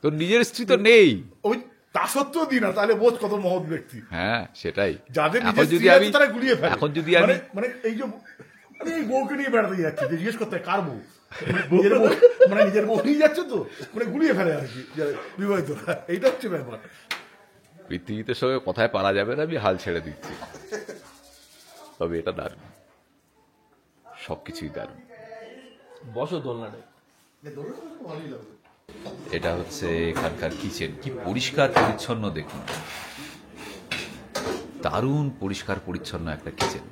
তোর নিজের স্ত্রী তো নেই। ওই তা সত্ত্বেও দিই না, তাহলে বোধ কত মহৎ ব্যক্তি। হ্যাঁ সেটাই। যাদের এখন নিজের যদি স্ত্রী আমি আছে তারা গুলিয়ে ফেলে। এখন যদি আমি মানে এই যে আমি এই বউকে নিয়ে বেড়াতে যাচ্ছি, যে জিজ্ঞেস করতে হয়, কার বউ, নিজের বউ, মানে নিজের বউ নিয়ে যাচ্ছে তো, মানে গুলিয়ে ফেলে আর কি বিবাহিত। এইটা হচ্ছে ব্যাপার। পৃথিবীতে সঙ্গে কথায় পারা যাবে না, আমি হাল ছেড়ে দিচ্ছি। তবে এটা দারুণ, সবকিছুই দারুণ। বসো দোলনাটায়। এটা হচ্ছে এখানকার কিচেন, কি পরিষ্কার পরিচ্ছন্ন দেখুন, দারুণ পরিষ্কার পরিচ্ছন্ন একটা কিচেন।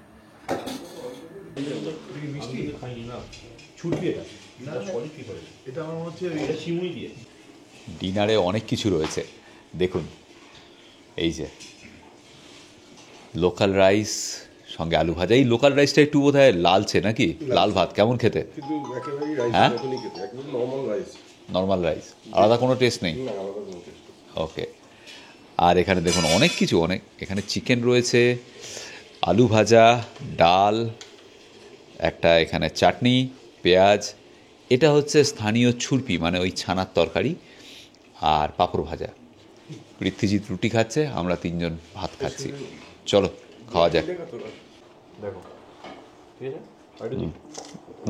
ডিনারে অনেক কিছু রয়েছে দেখুন, এই যে লোকাল রাইস সঙ্গে আলু ভাজা। এই লোকাল রাইসটা একটু বোধহয় লালচে নাকি, লাল ভাত কেমন খেতে? কিন্তু একেবারেই রাইস হ্যাঁ? মতনই খেতে, একদম নর্মাল রাইস। নর্মাল রাইস, আলাদা কোনো টেস্ট নেই? না, আলাদা কোনো taste নেই। ওকে। আর এখানে দেখুন অনেক কিছু, অনেক এখানে চিকেন রয়েছে, আলু ভাজা, ডাল, একটা এখানে চাটনি, পেঁয়াজ, এটা হচ্ছে স্থানীয় ছুরপি মানে ওই ছানার তরকারি, আর পাঁপড় ভাজা। পৃথ্বীজিৎ রুটি খাচ্ছে, আমরা তিনজন ভাত খাচ্ছি। চলো খাওয়া যাক। দেখো ঠিক আছে, আর একটু দিই?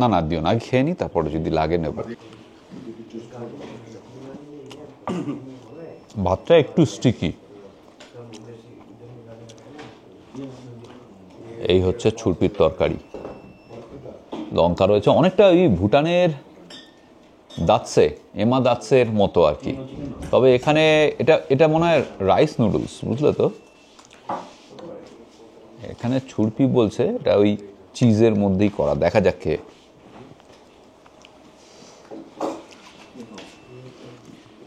না না দিও না, আগে খেয়ে নিই, তারপরে যদি লাগে নেব। ভাতটা একটু স্টিকি। এই হচ্ছে ছুরপির তরকারি, লঙ্কা রয়েছে অনেকটা, ওই ভুটানের দাৎসে, এমা দাৎসের মতো আর কি। তবে এখানে এটা এটা মনে হয় রাইস নুডলস, বুঝলে তো? এখানে ছুরপি বলছে, এটা ওই চিজের মধ্যেই করা, দেখা যাক খেয়ে।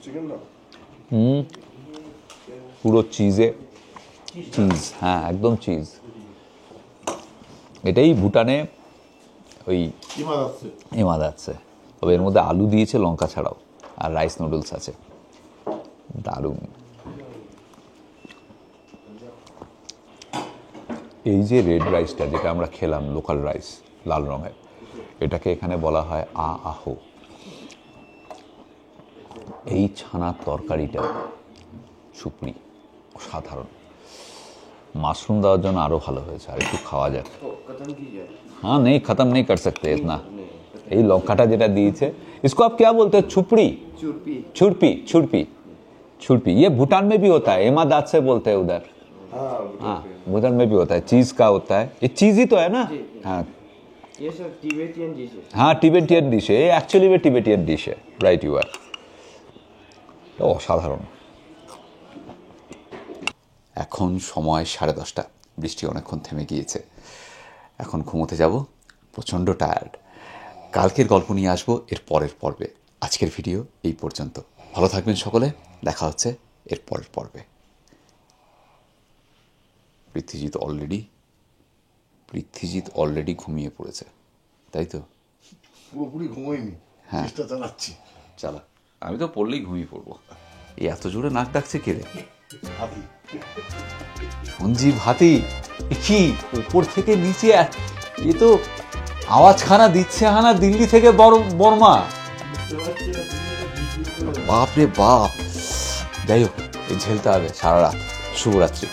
চিকেন না, পুরো চিজে, চিজ, হ্যাঁ একদম চিজ। এটাই ভুটানে ওই এমা দাৎসে, তবে এর মধ্যে আলু দিয়েছে লঙ্কা ছাড়াও, আর রাইস নুডলস আছে, দারুণ। এই যে রেড রাইসটা যেটা আমরা খেলাম, লোকাল রাইস লাল রঙের, এটাকে এখানে বলা হয় আহো। এই ছানার তরকারিটা সুপ্রি, সাধারণ। মাশরুম দেওয়ার জন্য আরো ভালো হয়েছে, আর একটু খাওয়া যাক। হ্যাঁ নেই, খতম নেই কর সকতে ইতনা। এই লঙ্কাটা যেটা দিয়েছে, इसको आप क्या बोलते हैं? छुपड़ी, छुरपी, छुरपी, छुरपी। ये भूटान में भी होता है, एमा दात से बोलते हैं उधर। हाँ भूटान में भी होता है, चीज का होता है, ये चीज ही तो है ना। हाँ ये सब टिबेटियन डिश है। हाँ टिबेटियन डिश है, एक्चुअली में टिबेटियन डिश है, राइट यू आर। অসাধারণ। এখন সময় 10:30, বৃষ্টি অনেকক্ষণ থেমে গিয়েছে, এখন ঘুমোতে যাব, প্রচণ্ড টায়ার্ড। কালকের গল্প নিয়ে আসবো এর পরের পর্বে। আজকের ভিডিও এই পর্যন্ত, ভালো থাকবেন সকলে, দেখা হচ্ছে এর পরের পর্বে। পৃথ্বীজিৎ অলরেডি ঘুমিয়ে পড়েছে, তাই তো? পুরোপুরি ঘুমোইনি, হ্যাঁ চেষ্টা চালাচ্ছি। চালা, আমি তো পড়লেই ঘুমিয়ে পড়বো। এই এত জোরে নাক ডাকছে কে রে? সঞ্জীব হাতি, কি উপর থেকে নিচে, এ তো আওয়াজ খানা দিচ্ছে হানা দিল্লি থেকে বর্মা। বাপ রে বাপ, যাই হোক ঝেলতে হবে সারা রাত। শুভরাত্রি।